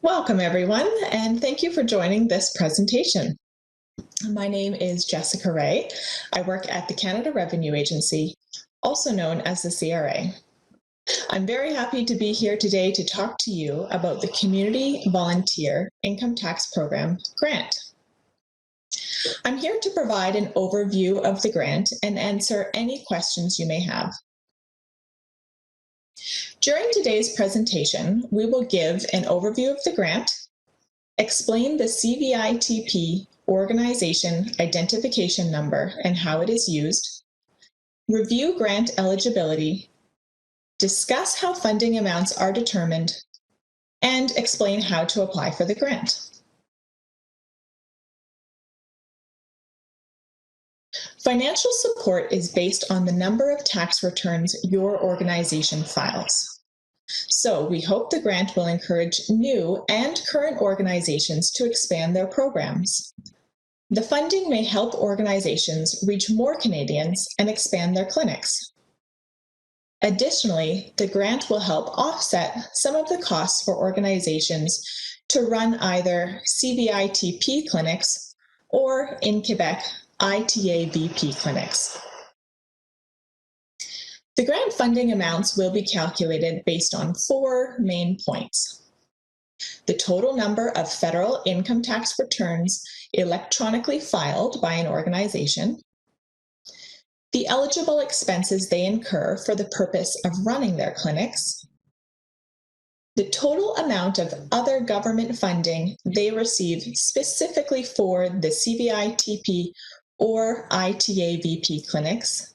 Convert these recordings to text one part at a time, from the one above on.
Welcome, everyone, and thank you for joining this presentation. My name is Jessica Ray. I work at the Canada Revenue Agency, also known as the CRA. I'm very happy to be here today to talk to you about the Community Volunteer Income Tax Program grant. I'm here to provide an overview of the grant and answer any questions you may have. During today's presentation, we will give an overview of the grant, explain the CVITP Organization Identification Number and how it is used, review grant eligibility, discuss how funding amounts are determined, and explain how to apply for the grant. Financial support is based on the number of tax returns your organization files. So we hope the grant will encourage new and current organizations to expand their programs. The funding may help organizations reach more Canadians and expand their clinics. Additionally, the grant will help offset some of the costs for organizations to run either CVITP clinics or, in Quebec, ITAVP clinics. The grant funding amounts will be calculated based on 4 main points: the total number of federal income tax returns electronically filed by an organization, the eligible expenses they incur for the purpose of running their clinics, the total amount of other government funding they receive specifically for the CVITP or ITAVP clinics,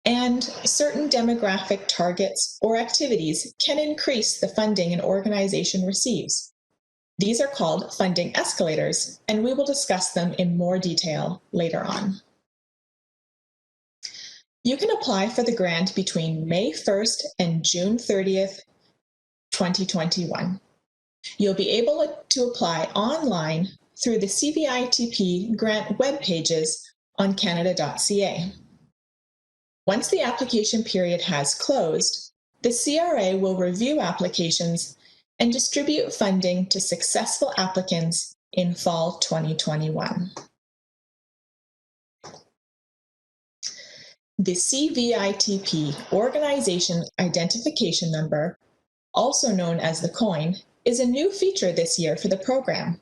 and certain demographic targets or activities can increase the funding an organization receives. These are called funding escalators, and we will discuss them in more detail later on. You can apply for the grant between May 1st and June 30th, 2021. You'll be able to apply online through the CVITP Grant web pages on canada.ca. Once the application period has closed, the CRA will review applications and distribute funding to successful applicants in fall 2021. The CVITP Organization Identification Number, also known as the COIN, is a new feature this year for the program.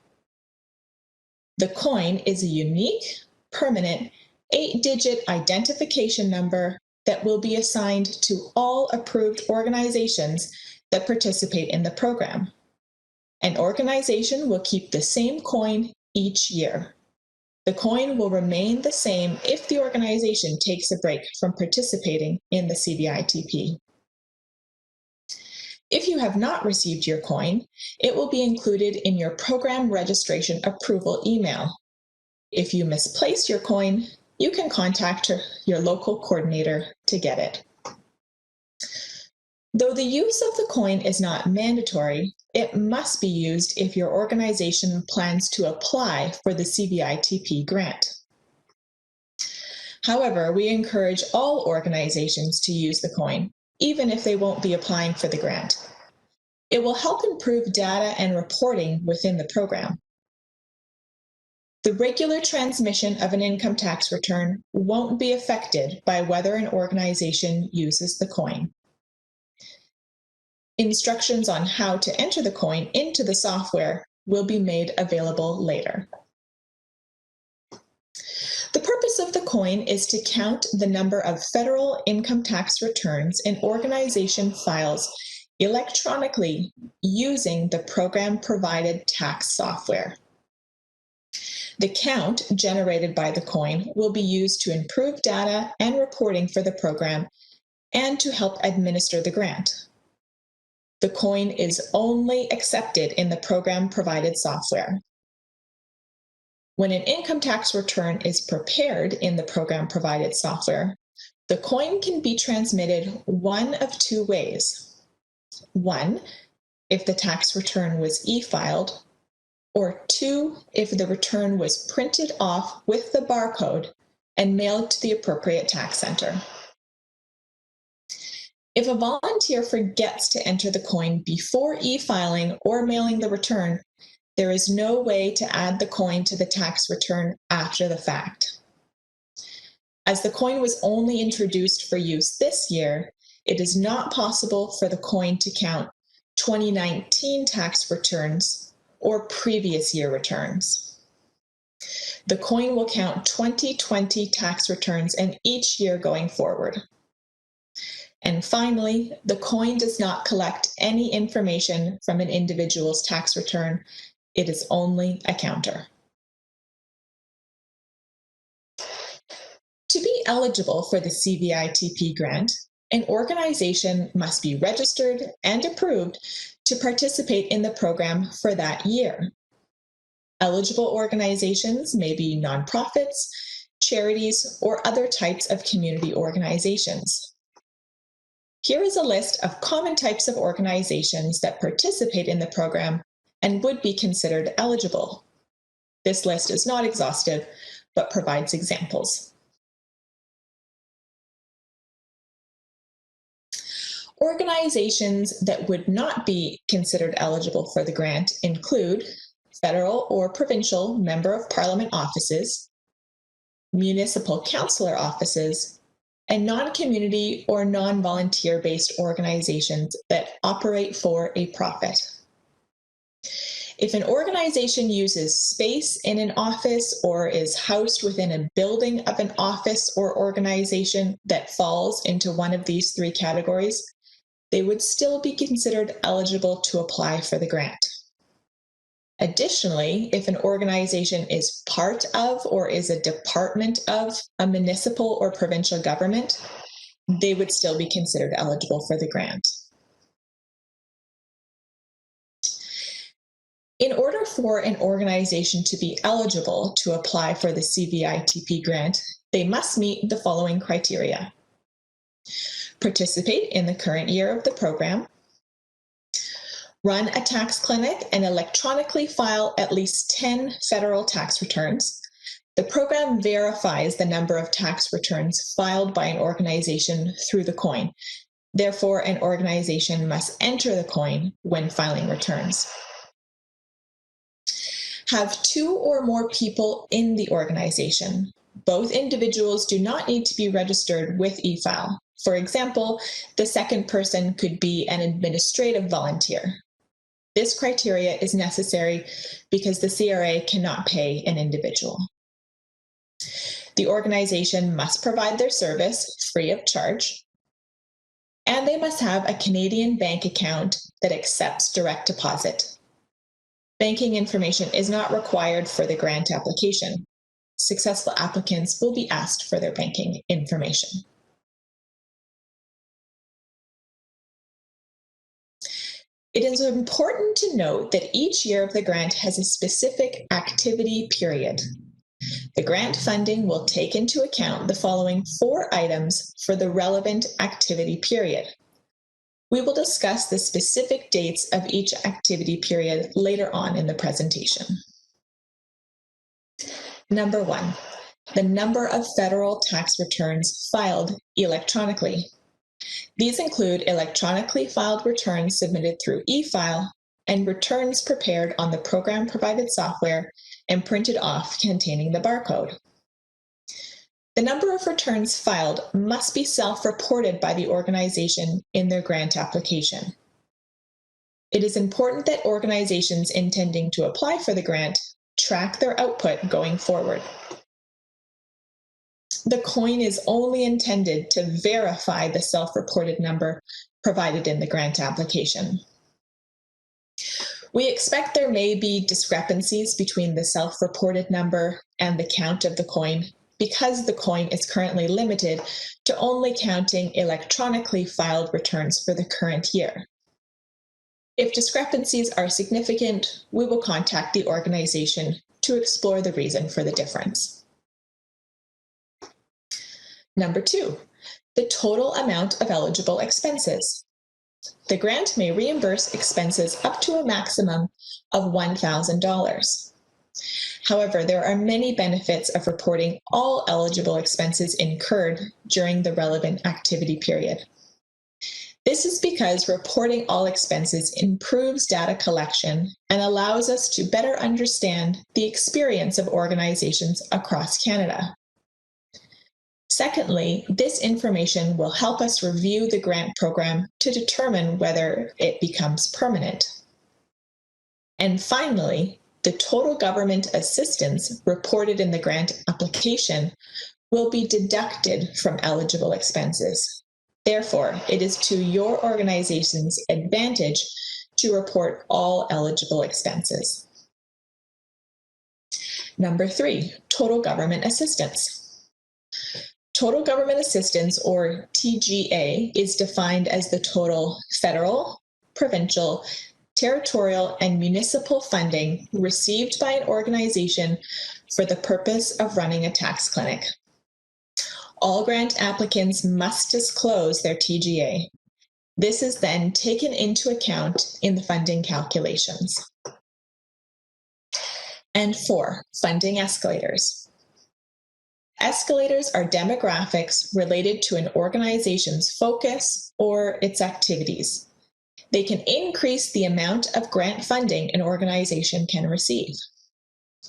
The COIN is a unique, permanent, 8-digit identification number that will be assigned to all approved organizations that participate in the program. An organization will keep the same COIN each year. The COIN will remain the same if the organization takes a break from participating in the CVITP. If you have not received your COIN, it will be included in your program registration approval email. If you misplace your COIN, you can contact your local coordinator to get it. Though the use of the COIN is not mandatory, it must be used if your organization plans to apply for the CVITP grant. However, we encourage all organizations to use the COIN, even if they won't be applying for the grant. It will help improve data and reporting within the program. The regular transmission of an income tax return won't be affected by whether an organization uses the COIN. Instructions on how to enter the COIN into the software will be made available later. The purpose of the COIN is to count the number of federal income tax returns an organization files electronically using the program-provided tax software. The count generated by the COIN will be used to improve data and reporting for the program and to help administer the grant. The COIN is only accepted in the program-provided software. When an income tax return is prepared in the program-provided software, the COIN can be transmitted one of 2 ways. 1, if the tax return was e-filed, or 2, if the return was printed off with the barcode and mailed to the appropriate tax center. If a volunteer forgets to enter the coin before e-filing or mailing the return, there is no way to add the coin to the tax return after the fact. As the coin was only introduced for use this year, it is not possible for the coin to count 2019 tax returns or previous year returns. The coin will count 2020 tax returns and each year going forward. And finally, the coin does not collect any information from an individual's tax return. It is only a counter. To be eligible for the CVITP grant, an organization must be registered and approved to participate in the program for that year. Eligible organizations may be nonprofits, charities, or other types of community organizations. Here is a list of common types of organizations that participate in the program and would be considered eligible. This list is not exhaustive, but provides examples. Organizations that would not be considered eligible for the grant include federal or provincial Member of Parliament offices, municipal councillor offices, and non-community or non-volunteer-based organizations that operate for a profit. If an organization uses space in an office or is housed within a building of an office or organization that falls into one of these three categories, they would still be considered eligible to apply for the grant. Additionally, if an organization is part of or is a department of a municipal or provincial government, they would still be considered eligible for the grant. In order for an organization to be eligible to apply for the CVITP grant, they must meet the following criteria: participate in the current year of the program, run a tax clinic and electronically file at least 10 federal tax returns. The program verifies the number of tax returns filed by an organization through the coin. Therefore, an organization must enter the coin when filing returns. Have 2 or more people in the organization. Both individuals do not need to be registered with eFile. For example, the second person could be an administrative volunteer. This criteria is necessary because the CRA cannot pay an individual. The organization must provide their service free of charge, and they must have a Canadian bank account that accepts direct deposit. Banking information is not required for the grant application. Successful applicants will be asked for their banking information. It is important to note that each year of the grant has a specific activity period. The grant funding will take into account the following 4 items for the relevant activity period. We will discuss the specific dates of each activity period later on in the presentation. Number 1, the number of federal tax returns filed electronically. These include electronically filed returns submitted through eFile and returns prepared on the program-provided software and printed off containing the barcode. The number of returns filed must be self-reported by the organization in their grant application. It is important that organizations intending to apply for the grant track their output going forward. The coin is only intended to verify the self-reported number provided in the grant application. We expect there may be discrepancies between the self-reported number and the count of the coin because the coin is currently limited to only counting electronically filed returns for the current year. If discrepancies are significant, we will contact the organization to explore the reason for the difference. Number 2, the total amount of eligible expenses. The grant may reimburse expenses up to a maximum of $1,000. However, there are many benefits of reporting all eligible expenses incurred during the relevant activity period. This is because reporting all expenses improves data collection and allows us to better understand the experience of organizations across Canada. Secondly, this information will help us review the grant program to determine whether it becomes permanent. And finally, the total government assistance reported in the grant application will be deducted from eligible expenses. Therefore, it is to your organization's advantage to report all eligible expenses. Number 3, total government assistance. Total government assistance, or TGA, is defined as the total federal, provincial, territorial, and municipal funding received by an organization for the purpose of running a tax clinic. All grant applicants must disclose their TGA. This is then taken into account in the funding calculations. And 4, funding escalators. Escalators are demographics related to an organization's focus or its activities. They can increase the amount of grant funding an organization can receive.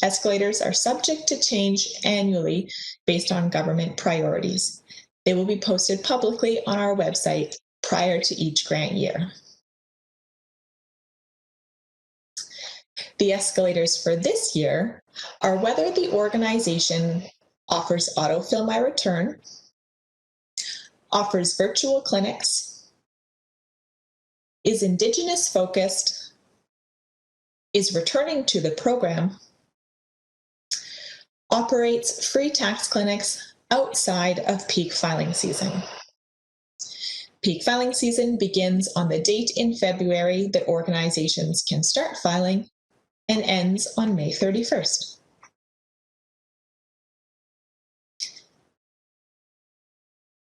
Escalators are subject to change annually based on government priorities. They will be posted publicly on our website prior to each grant year. The escalators for this year are whether the organization offers autofill my return, offers virtual clinics, is Indigenous focused, is returning to the program, operates free tax clinics outside of peak filing season. Peak filing season begins on the date in February that organizations can start filing and ends on May 31st.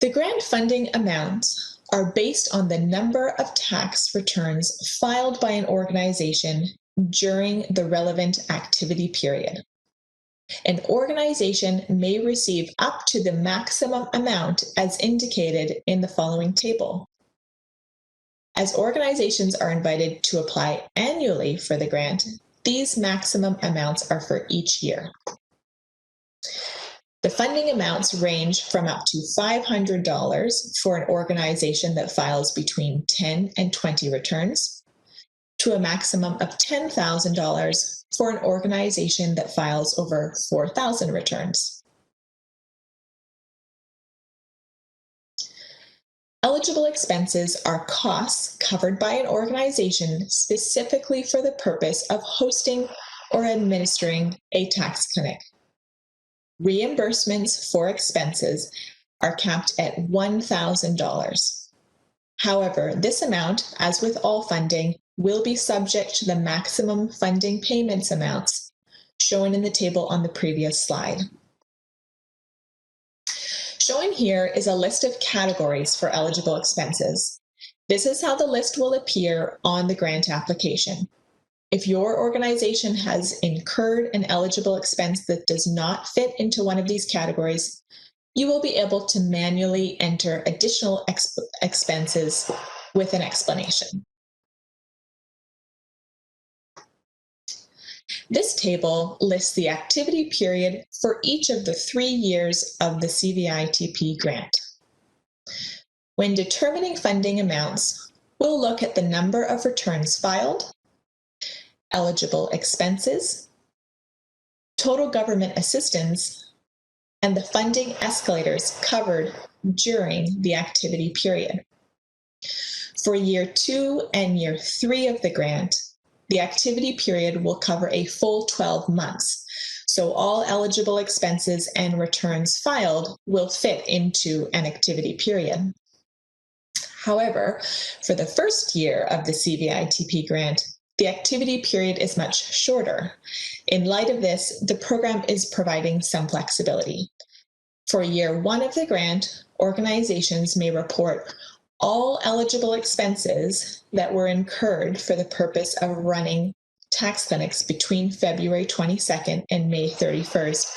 The grant funding amounts are based on the number of tax returns filed by an organization during the relevant activity period. An organization may receive up to the maximum amount as indicated in the following table. As organizations are invited to apply annually for the grant, these maximum amounts are for each year. The funding amounts range from up to $500 for an organization that files between 10 and 20 returns, to a maximum of $10,000 for an organization that files over 4,000 returns. Eligible expenses are costs covered by an organization specifically for the purpose of hosting or administering a tax clinic. Reimbursements for expenses are capped at $1,000. However, this amount, as with all funding, will be subject to the maximum funding payments amounts shown in the table on the previous slide. Shown here is a list of categories for eligible expenses. This is how the list will appear on the grant application. If your organization has incurred an eligible expense that does not fit into one of these categories, you will be able to manually enter additional expenses with an explanation. This table lists the activity period for each of the 3 years of the CVITP grant. When determining funding amounts, we'll look at the number of returns filed, eligible expenses, total government assistance, and the funding escalators covered during the activity period. For year 2 and year 3 of the grant, the activity period will cover a full 12 months, so all eligible expenses and returns filed will fit into an activity period. However, for the first year of the CVITP grant, the activity period is much shorter. In light of this, the program is providing some flexibility. For year 1 of the grant, organizations may report all eligible expenses that were incurred for the purpose of running tax clinics between February 22nd and May 31st,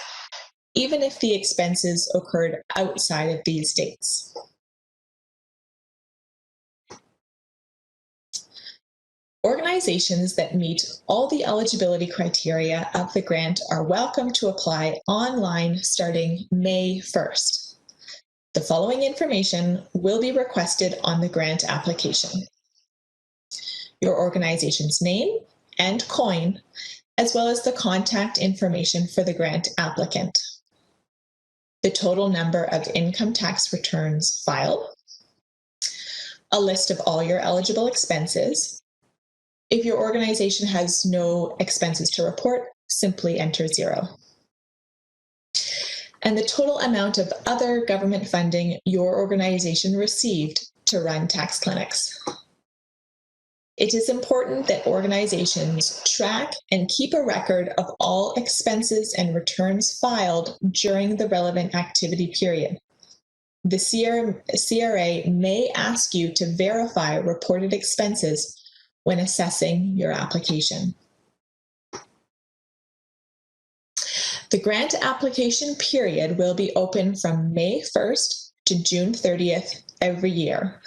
even if the expenses occurred outside of these dates. Organizations that meet all the eligibility criteria of the grant are welcome to apply online starting May 1st. The following information will be requested on the grant application: your organization's name and COIN, as well as the contact information for the grant applicant, the total number of income tax returns filed, a list of all your eligible expenses. If your organization has no expenses to report, simply enter 0. And the total amount of other government funding your organization received to run tax clinics. It is important that organizations track and keep a record of all expenses and returns filed during the relevant activity period. The CRA may ask you to verify reported expenses when assessing your application. The grant application period will be open from May 1st to June 30th every year.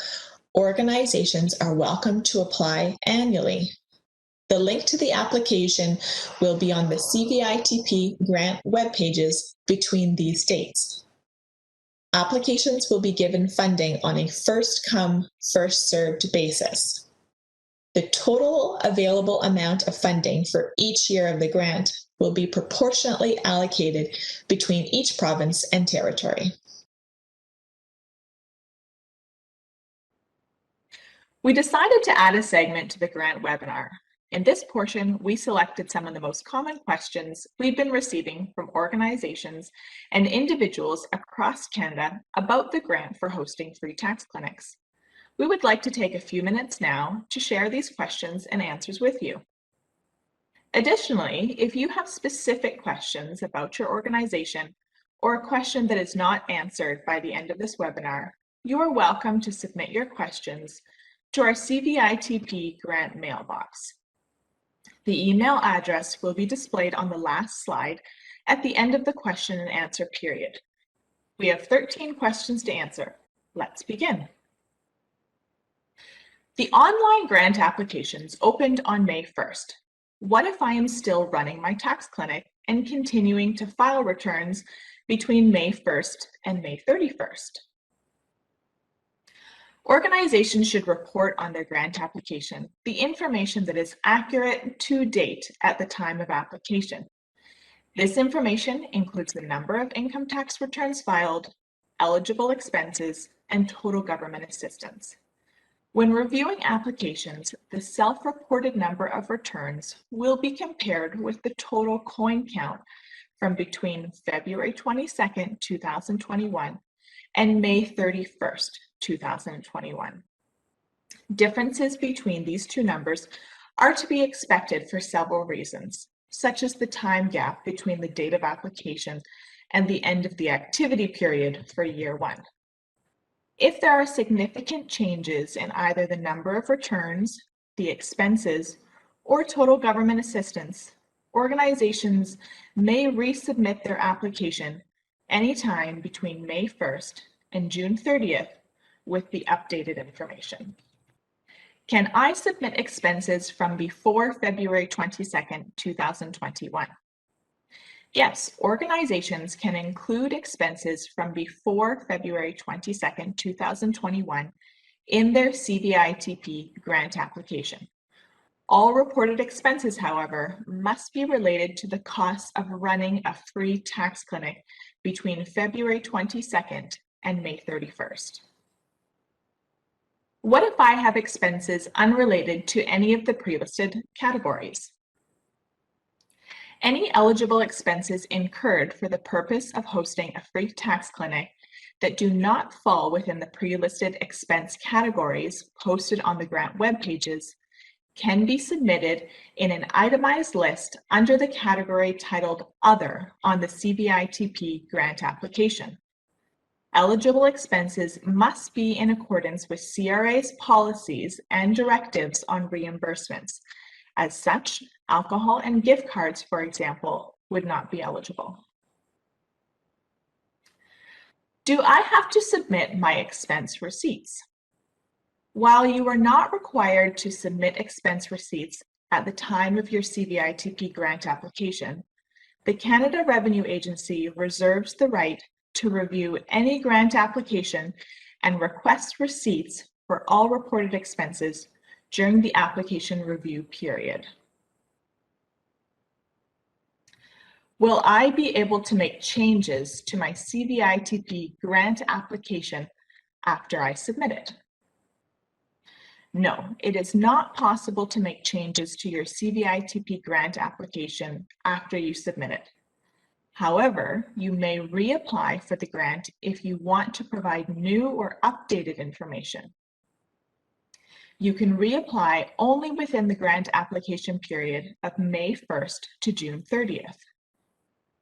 Organizations are welcome to apply annually. The link to the application will be on the CVITP Grant web pages between these dates. Applications will be given funding on a first-come, first-served basis. The total available amount of funding for each year of the grant will be proportionately allocated between each province and territory. We decided to add a segment to the grant webinar. In this portion, we selected some of the most common questions we've been receiving from organizations and individuals across Canada about the grant for hosting free tax clinics. We would like to take a few minutes now to share these questions and answers with you. Additionally, if you have specific questions about your organization or a question that is not answered by the end of this webinar, you are welcome to submit your questions to our CVITP Grant mailbox. The email address will be displayed on the last slide at the end of the question and answer period. We have 13 questions to answer. Let's begin. The online grant applications opened on May 1st. What if I am still running my tax clinic and continuing to file returns between May 1st and May 31st? Organizations should report on their grant application the information that is accurate to date at the time of application. This information includes the number of income tax returns filed, eligible expenses, and total government assistance. When reviewing applications, the self-reported number of returns will be compared with the total COIN count from between February 22nd, 2021 and May 31st, 2021. Differences between these two numbers are to be expected for several reasons, such as the time gap between the date of application and the end of the activity period for year 1. If there are significant changes in either the number of returns, the expenses, or total government assistance, organizations may resubmit their application anytime between May 1st and June 30th with the updated information. Can I submit expenses from before February 22nd, 2021? Yes, organizations can include expenses from before February 22nd, 2021 in their CVITP grant application. All reported expenses, however, must be related to the costs of running a free tax clinic between February 22nd and May 31st. What if I have expenses unrelated to any of the pre-listed categories? Any eligible expenses incurred for the purpose of hosting a free tax clinic that do not fall within the pre-listed expense categories posted on the grant web pages can be submitted in an itemized list under the category titled Other on the CVITP grant application. Eligible expenses must be in accordance with CRA's policies and directives on reimbursements. As such, alcohol and gift cards, for example, would not be eligible. Do I have to submit my expense receipts? While you are not required to submit expense receipts at the time of your CVITP grant application, the Canada Revenue Agency reserves the right to review any grant application and request receipts for all reported expenses during the application review period. Will I be able to make changes to my CVITP grant application after I submit it? No, it is not possible to make changes to your CVITP grant application after you submit it. However, you may reapply for the grant if you want to provide new or updated information. You can reapply only within the grant application period of May 1st to June 30th.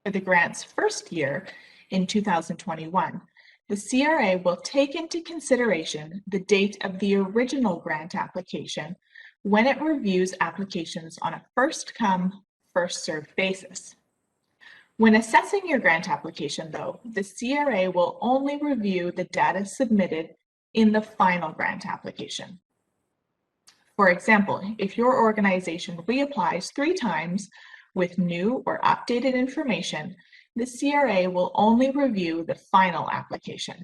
For the grant's first year in 2021, the CRA will take into consideration the date of the original grant application when it reviews applications on a first-come, first-served basis. When assessing your grant application, though, the CRA will only review the data submitted in the final grant application. For example, if your organization reapplies 3 times with new or updated information, the CRA will only review the final application.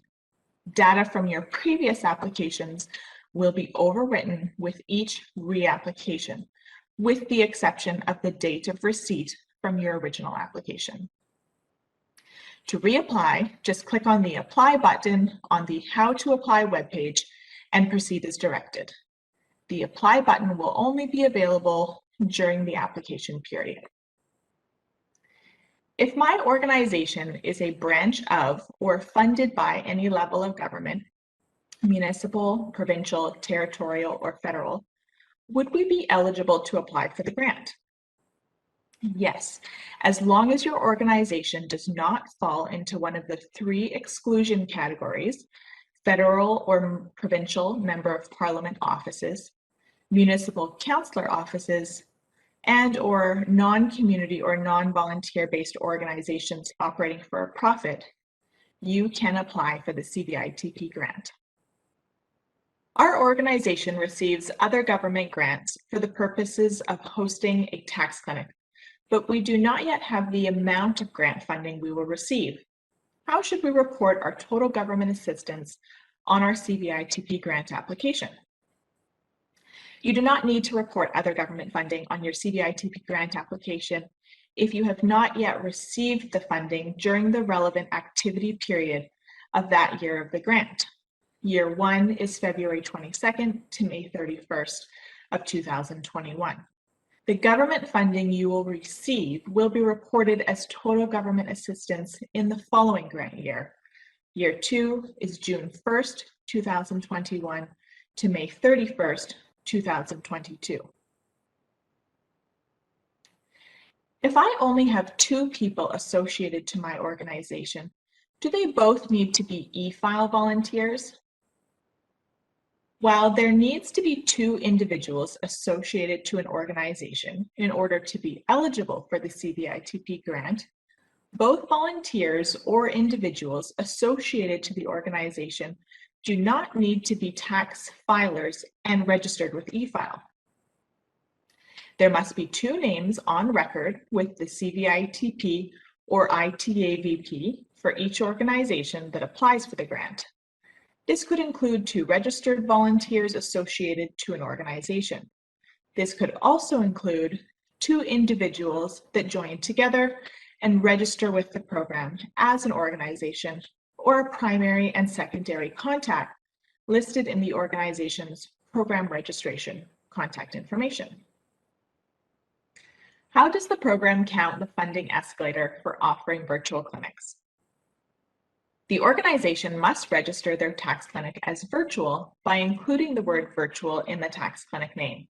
Data from your previous applications will be overwritten with each reapplication, with the exception of the date of receipt from your original application. To reapply, just click on the Apply button on the How to Apply webpage and proceed as directed. The Apply button will only be available during the application period. If my organization is a branch of or funded by any level of government, municipal, provincial, territorial, or federal, would we be eligible to apply for the grant? Yes, as long as your organization does not fall into one of the 3 exclusion categories: federal or provincial member of parliament offices, municipal councillor offices, and/or non-community or non-volunteer-based organizations operating for a profit, you can apply for the CVITP grant. Our organization receives other government grants for the purposes of hosting a tax clinic, but we do not yet have the amount of grant funding we will receive. How should we report our total government assistance on our CVITP grant application? You do not need to report other government funding on your CVITP grant application if you have not yet received the funding during the relevant activity period of that year of the grant. Year 1 is February 22nd to May 31st of 2021. The government funding you will receive will be reported as total government assistance in the following grant year. Year 2 is June 1st, 2021 to May 31st, 2022. If I only have 2 people associated to my organization, do they both need to be e-file volunteers? While there needs to be 2 individuals associated to an organization in order to be eligible for the CVITP grant, both volunteers or individuals associated to the organization do not need to be tax filers and registered with e-file. There must be 2 names on record with the CVITP or ITAVP for each organization that applies for the grant. This could include 2 registered volunteers associated to an organization. This could also include 2 individuals that join together and register with the program as an organization, or a primary and secondary contact listed in the organization's program registration contact information. How does the program count the funding escalator for offering virtual clinics? The organization must register their tax clinic as virtual by including the word virtual in the tax clinic name.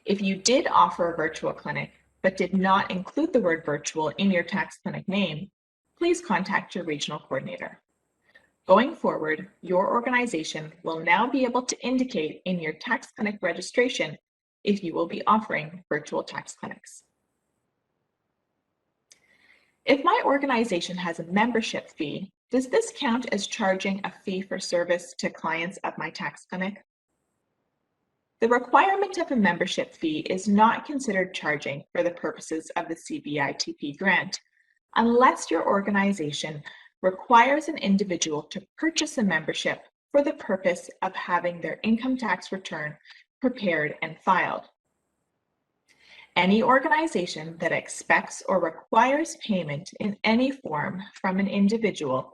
If you did offer a virtual clinic but did not include the word virtual in your tax clinic name, please contact your regional coordinator. Going forward, your organization will now be able to indicate in your tax clinic registration if you will be offering virtual tax clinics. If my organization has a membership fee, does this count as charging a fee for service to clients of my tax clinic? The requirement of a membership fee is not considered charging for the purposes of the CVITP grant unless your organization requires an individual to purchase a membership for the purpose of having their income tax return prepared and filed. Any organization that expects or requires payment in any form from an individual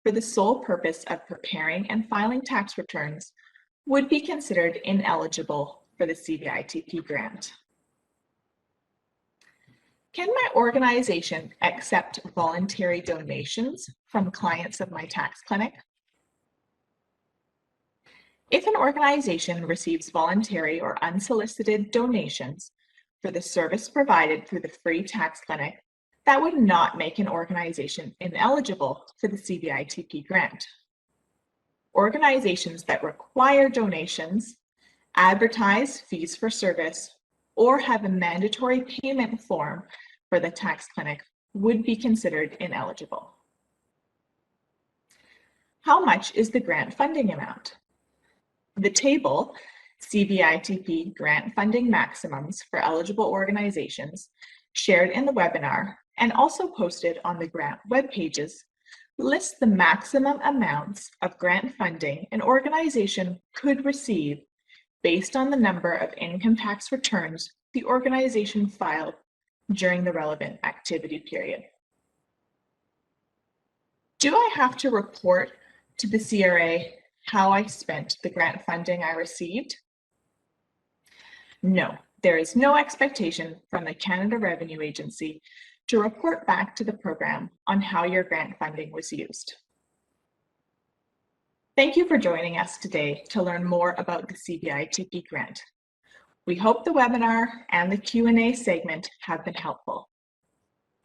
for the sole purpose of preparing and filing tax returns would be considered ineligible for the CVITP grant. Can my organization accept voluntary donations from clients of my tax clinic? If an organization receives voluntary or unsolicited donations for the service provided through the free tax clinic, that would not make an organization ineligible for the CVITP grant. Organizations that require donations, advertise fees for service, or have a mandatory payment form for the tax clinic would be considered ineligible. How much is the grant funding amount? The table, CVITP Grant Funding Maximums for Eligible Organizations, shared in the webinar and also posted on the grant web pages, lists the maximum amounts of grant funding an organization could receive based on the number of income tax returns the organization filed during the relevant activity period. Do I have to report to the CRA how I spent the grant funding I received? No, there is no expectation from the Canada Revenue Agency to report back to the program on how your grant funding was used. Thank you for joining us today to learn more about the CVITP grant. We hope the webinar and the Q&A segment have been helpful.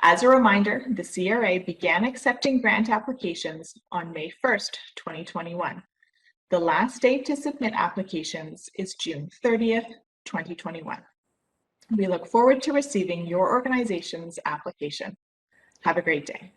As a reminder, the CRA began accepting grant applications on May 1st, 2021. The last date to submit applications is June 30th, 2021. We look forward to receiving your organization's application. Have a great day.